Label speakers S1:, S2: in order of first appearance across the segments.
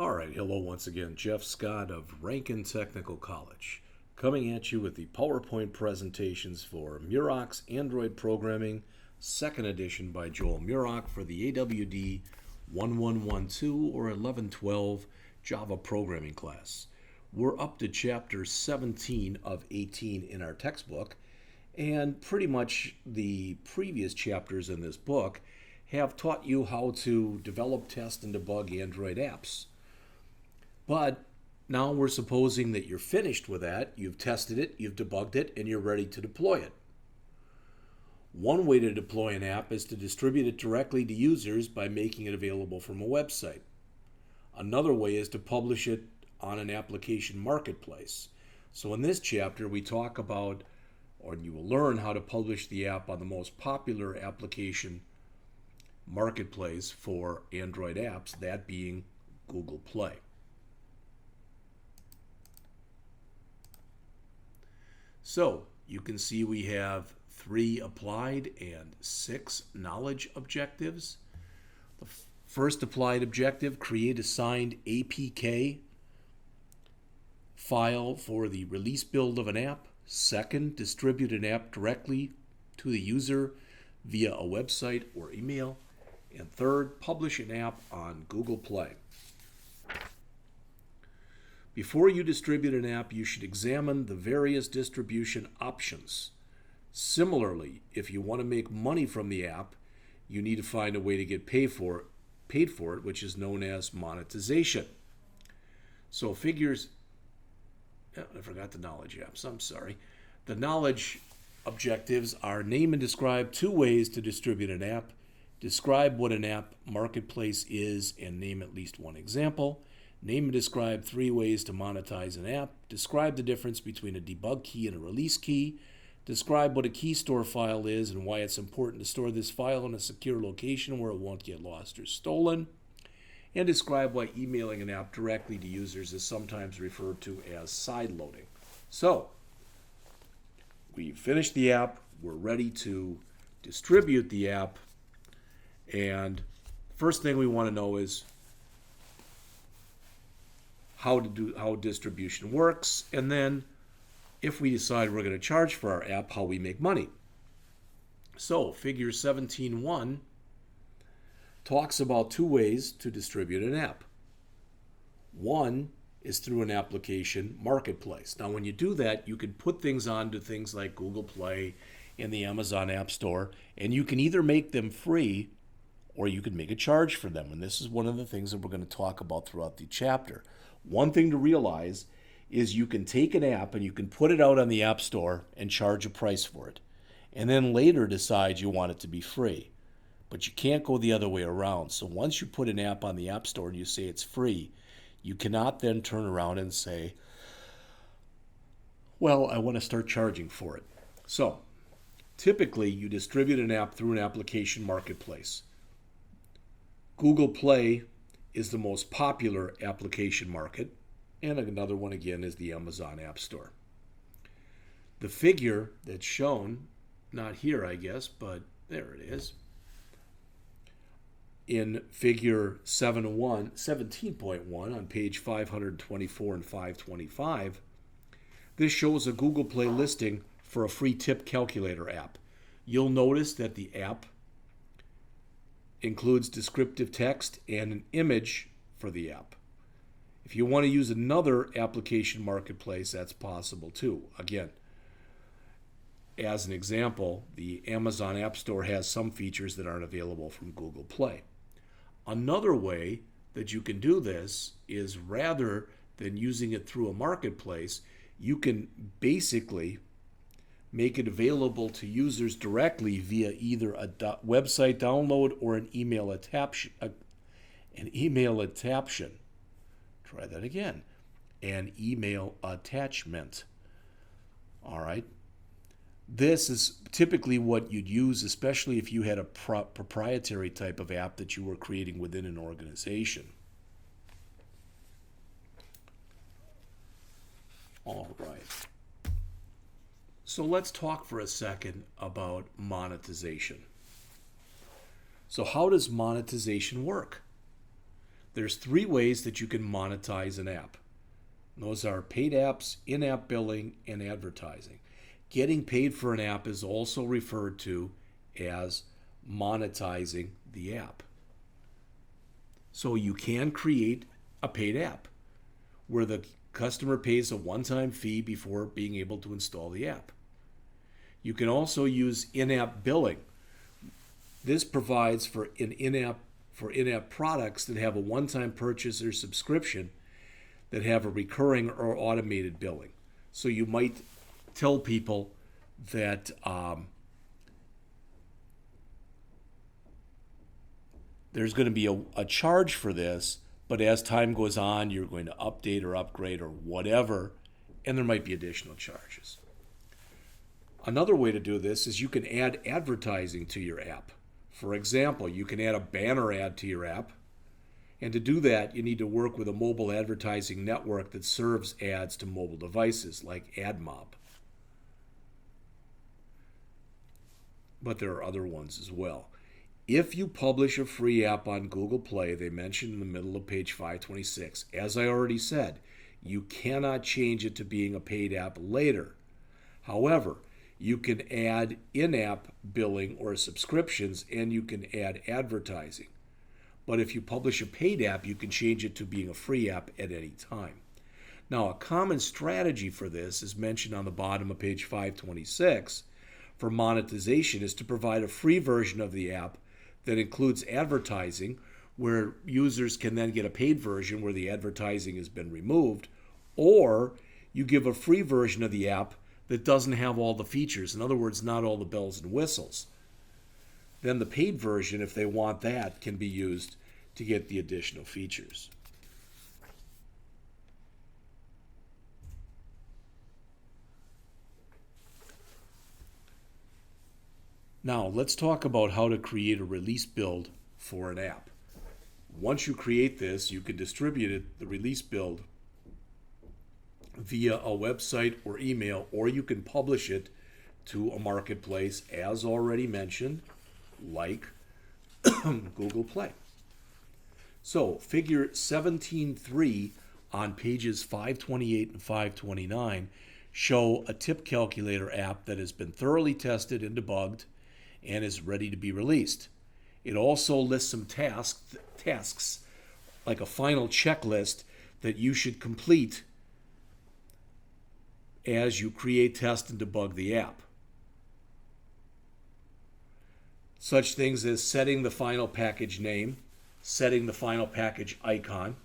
S1: All right, hello once again. Jeff Scott of Rankin Technical College, coming at you with the PowerPoint presentations for Murock's Android Programming, second edition by Joel Murock for the AWD1112 or 1112 Java programming class. We're up to chapter 17 of 18 in our textbook, and pretty much the previous chapters in this book have taught you how to develop, test, and debug Android apps. But now we're supposing that you're finished with that, you've tested it, you've debugged it, and you're ready to deploy it. One way to deploy an app is to distribute it directly to users by making it available from a website. Another way is to publish it on an application marketplace. So in this chapter, we talk about, or you will learn how to publish the app on the most popular application marketplace for Android apps, that being Google Play. So you can see we have 3 applied and 6 knowledge objectives. The first applied objective, create a signed APK file for the release build of an app. Second, distribute an app directly to the user via a website or email. And third, publish an app on Google Play. Before you distribute an app, you should examine the various distribution options. Similarly, if you want to make money from the app, you need to find a way to get paid for it, which is known as monetization. So I forgot the knowledge apps, I'm sorry. The knowledge objectives are name and describe 2 ways to distribute an app, describe what an app marketplace is, and name at least 1 example. Name and describe 3 ways to monetize an app. Describe the difference between a debug key and a release key. Describe what a key store file is and why it's important to store this file in a secure location where it won't get lost or stolen. And describe why emailing an app directly to users is sometimes referred to as sideloading. So, we've finished the app. We're ready to distribute the app. And first thing we want to know is how distribution works, and then if we decide we're going to charge for our app, how we make money. So figure 17.1 talks about 2 ways to distribute an app. One is through an application marketplace. Now when you do that, you can put things onto things like Google Play and the Amazon App Store, and you can either make them free or you can make a charge for them. And this is one of the things that we're going to talk about throughout the chapter. One thing to realize is you can take an app and you can put it out on the App Store and charge a price for it. And then later decide you want it to be free. But you can't go the other way around. So once you put an app on the App Store and you say it's free, you cannot then turn around and say, well, I want to start charging for it. So typically you distribute an app through an application marketplace. Google Play is the most popular application market, and another one again is the Amazon App Store. The figure that's shown, not here I guess, but there it is, in figure 17.1 on page 524 and 525, this shows a Google Play listing for a free tip calculator app. You'll notice that the app includes descriptive text and an image for the app. If you want to use another application marketplace, that's possible too. Again, as an example, the Amazon App Store has some features that aren't available from Google Play. Another way that you can do this is, rather than using it through a marketplace, you can basically make it available to users directly via either a website download or an email attachment. Try that again. An email attachment. All right. This is typically what you'd use, especially if you had a proprietary type of app that you were creating within an organization. All right. So let's talk for a second about monetization. So how does monetization work? There's 3 ways that you can monetize an app. Those are paid apps, in-app billing, and advertising. Getting paid for an app is also referred to as monetizing the app. So you can create a paid app where the customer pays a one-time fee before being able to install the app. You can also use in-app billing. This provides for in-app products that have a one-time purchase or subscription that have a recurring or automated billing. So you might tell people that there's going to be a charge for this, but as time goes on, you're going to update or upgrade or whatever, and there might be additional charges. Another way to do this is you can add advertising to your app. For example, you can add a banner ad to your app, and to do that, you need to work with a mobile advertising network that serves ads to mobile devices like AdMob. But there are other ones as well. If you publish a free app on Google Play, they mentioned in the middle of page 526, as I already said, you cannot change it to being a paid app later. However, you can add in-app billing or subscriptions, and you can add advertising. But if you publish a paid app, you can change it to being a free app at any time. Now, a common strategy for this is mentioned on the bottom of page 526 for monetization is to provide a free version of the app that includes advertising, where users can then get a paid version where the advertising has been removed, or you give a free version of the app that doesn't have all the features. In other words, not all the bells and whistles. Then the paid version, if they want that, can be used to get the additional features. Now, let's talk about how to create a release build for an app. Once you create this, you can distribute it, the release build, via a website or email, or you can publish it to a marketplace, as already mentioned, like Google Play. So, figure 17.3 on pages 528 and 529 show a tip calculator app that has been thoroughly tested and debugged and is ready to be released. It also lists some tasks like a final checklist that you should complete as you create, test, and debug the app. Such things as setting the final package name, setting the final package icon,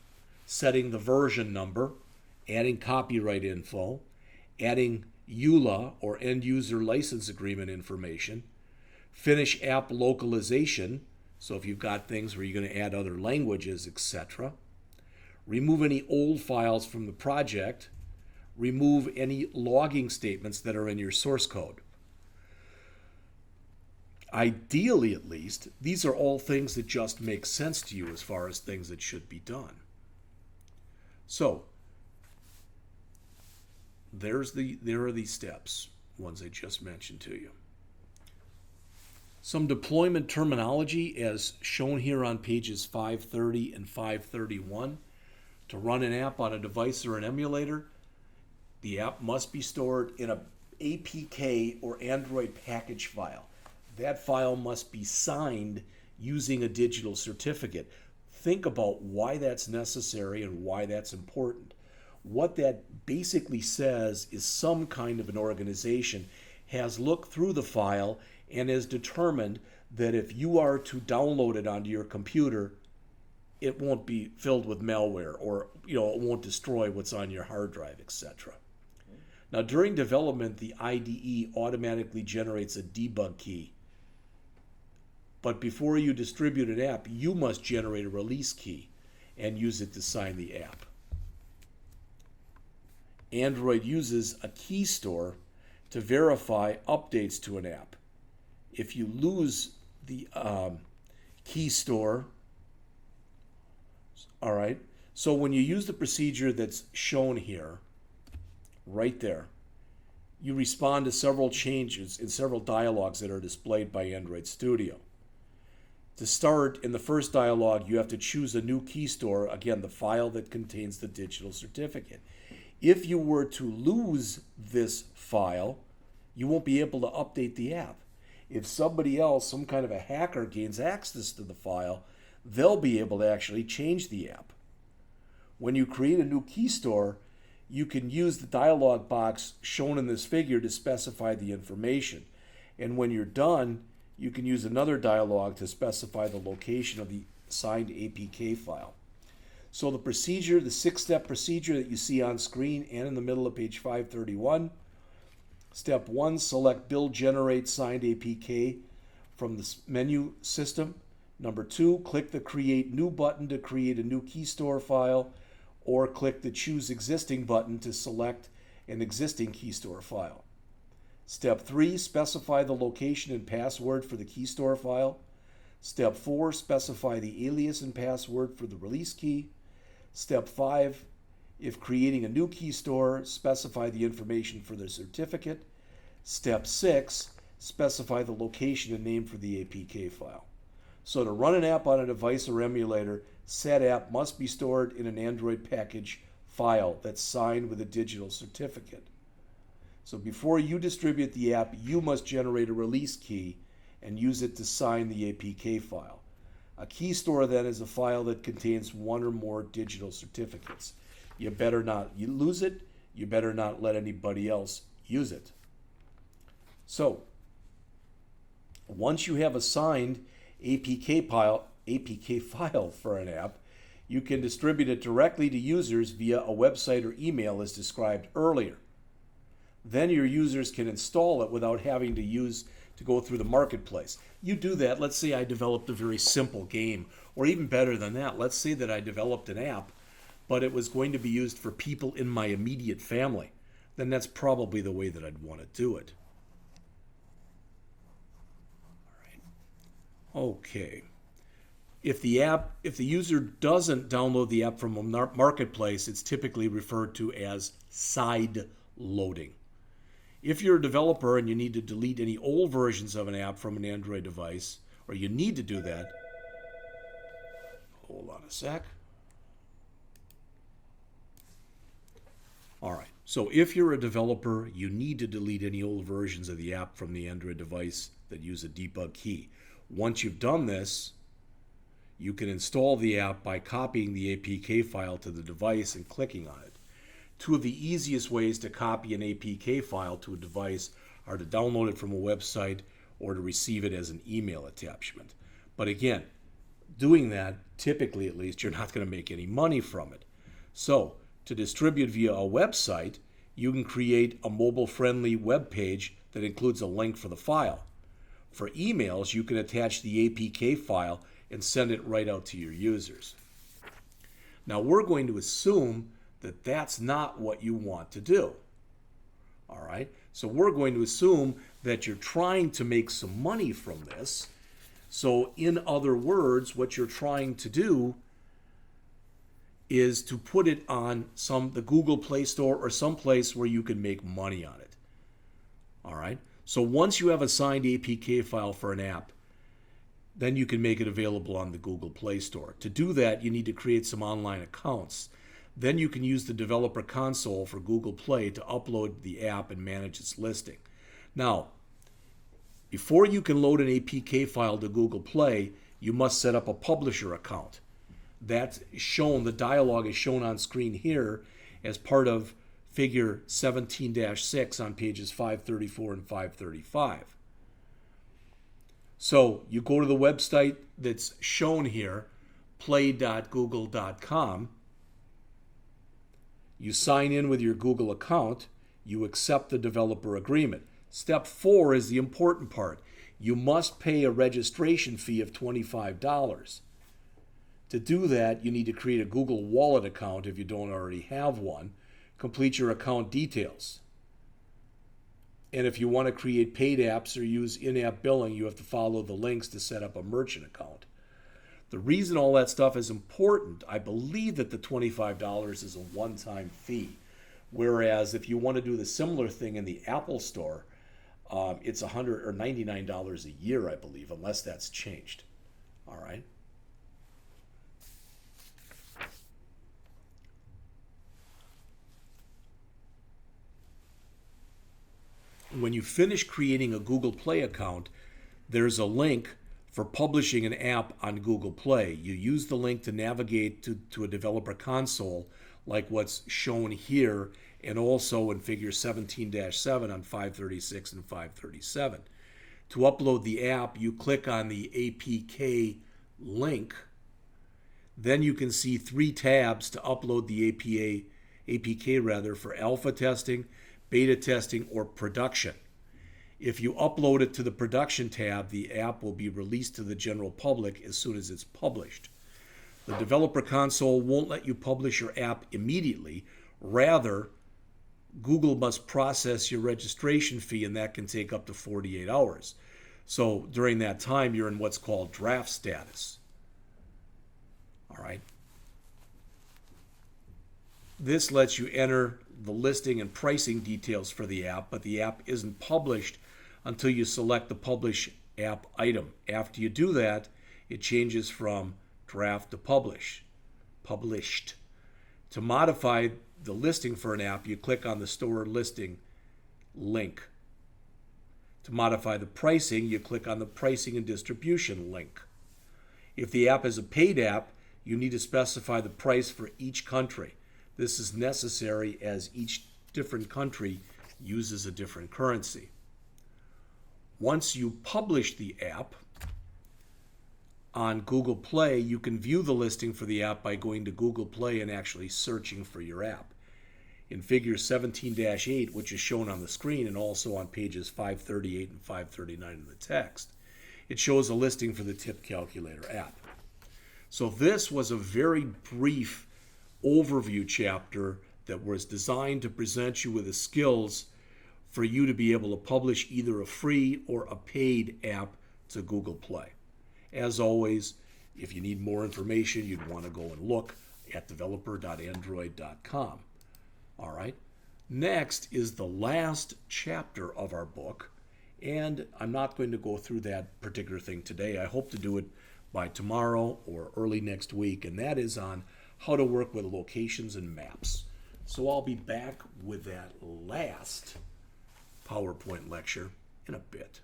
S1: setting the version number, adding copyright info, adding EULA or end user license agreement information, finish app localization, so if you've got things where you're going to add other languages, etc. Remove any old files from the project, remove any logging statements that are in your source code. Ideally, at least, these are all things that just make sense to you as far as things that should be done. So, there are these steps, ones I just mentioned to you. Some deployment terminology as shown here on pages 530 and 531. To run an app on a device or an emulator, the app must be stored in a APK or Android package file. That file must be signed using a digital certificate. Think about why that's necessary and why that's important. What that basically says is some kind of an organization has looked through the file and has determined that if you are to download it onto your computer, it won't be filled with malware, or it won't destroy what's on your hard drive, etc. Now, during development, the IDE automatically generates a debug key. But before you distribute an app, you must generate a release key and use it to sign the app. Android uses a key store to verify updates to an app. If you lose the key store, all right, so when you use the procedure that's shown here, right there, you respond to several changes in several dialogues that are displayed by Android Studio. To start, in the first dialog, you have to choose a new key store, again, the file that contains the digital certificate. If you were to lose this file, you won't be able to update the app. If somebody else, some kind of a hacker, gains access to the file, they'll be able to actually change the app. When you create a new key store, you can use the dialog box shown in this figure to specify the information. And when you're done, you can use another dialog to specify the location of the signed APK file. So the procedure, the 6-step procedure that you see on screen and in the middle of page 531. Step 1, select Build Generate Signed APK from the menu system. Number 2, click the Create New button to create a new key store file, or click the Choose Existing button to select an existing key store file. Step 3, specify the location and password for the key store file. Step 4, specify the alias and password for the release key. Step 5, if creating a new key store, specify the information for the certificate. Step 6, specify the location and name for the APK file. So to run an app on a device or emulator, said app must be stored in an Android package file that's signed with a digital certificate. So before you distribute the app, you must generate a release key and use it to sign the APK file. A key store then is a file that contains one or more digital certificates. You better not lose it. You better not let anybody else use it. So once you have a signed APK file for an app, you can distribute it directly to users via a website or email as described earlier. Then your users can install it without having to go through the marketplace. You do that, let's say I developed a very simple game, or even better than that, let's say that I developed an app, but it was going to be used for people in my immediate family. Then that's probably the way that I'd want to do it. Okay. If the user doesn't download the app from a marketplace, it's typically referred to as side loading. If you're a developer and you need to delete any old versions of an app from an Android device, or you need to do that, hold on a sec. All right, so if you're a developer, you need to delete any old versions of the app from the Android device that use a debug key. Once you've done this, you can install the app by copying the APK file to the device and clicking on it. Two of the easiest ways to copy an APK file to a device are to download it from a website or to receive it as an email attachment. But again, doing that, typically at least, you're not going to make any money from it. So to distribute via a website, you can create a mobile-friendly web page that includes a link for the file. For emails, you can attach the APK file and send it right out to your users. Now we're going to assume that that's not what you want to do. All right, so we're going to assume that you're trying to make some money from this. So in other words, what you're trying to do is to put it on the Google Play Store or someplace where you can make money on it. All right, so once you have a signed APK file for an app, then you can make it available on the Google Play Store. To do that, you need to create some online accounts. Then you can use the developer console for Google Play to upload the app and manage its listing. Now, before you can load an APK file to Google Play, you must set up a publisher account. That's shown, the dialog is shown on screen here as part of figure 17-6 on pages 534 and 535. So you go to the website that's shown here, play.google.com. You sign in with your Google account. You accept the developer agreement. Step 4 is the important part. You must pay a registration fee of $25. To do that, you need to create a Google Wallet account if you don't already have one. Complete your account details. And if you want to create paid apps or use in-app billing, you have to follow the links to set up a merchant account. The reason all that stuff is important, I believe that the $25 is a one-time fee. Whereas if you want to do the similar thing in the Apple Store, it's $100 or $99 a year, I believe, unless that's changed. All right. When you finish creating a Google Play account, there's a link for publishing an app on Google Play. You use the link to navigate to a developer console like what's shown here and also in figure 17-7 on 536 and 537. To upload the app, you click on the APK link. Then you can see 3 tabs to upload the APK for alpha testing, beta testing, or production. If you upload it to the production tab, the app will be released to the general public as soon as it's published. The developer console won't let you publish your app immediately. Rather, Google must process your registration fee, and that can take up to 48 hours. So during that time, you're in what's called draft status. All right. This lets you enter the listing and pricing details for the app, but the app isn't published until you select the Publish App item. After you do that, it changes from draft to published. To modify the listing for an app, you click on the Store Listing link. To modify the pricing, you click on the Pricing and Distribution link. If the app is a paid app, you need to specify the price for each country. This is necessary as each different country uses a different currency. Once you publish the app on Google Play, you can view the listing for the app by going to Google Play and actually searching for your app. In figure 17-8, which is shown on the screen and also on pages 538 and 539 of the text, it shows a listing for the Tip Calculator app. So this was a very brief overview chapter that was designed to present you with the skills for you to be able to publish either a free or a paid app to Google Play. As always, if you need more information, you'd want to go and look at developer.android.com. All right. Next is the last chapter of our book, and I'm not going to go through that particular thing today. I hope to do it by tomorrow or early next week, and that is on how to work with locations and maps. So I'll be back with that last PowerPoint lecture in a bit.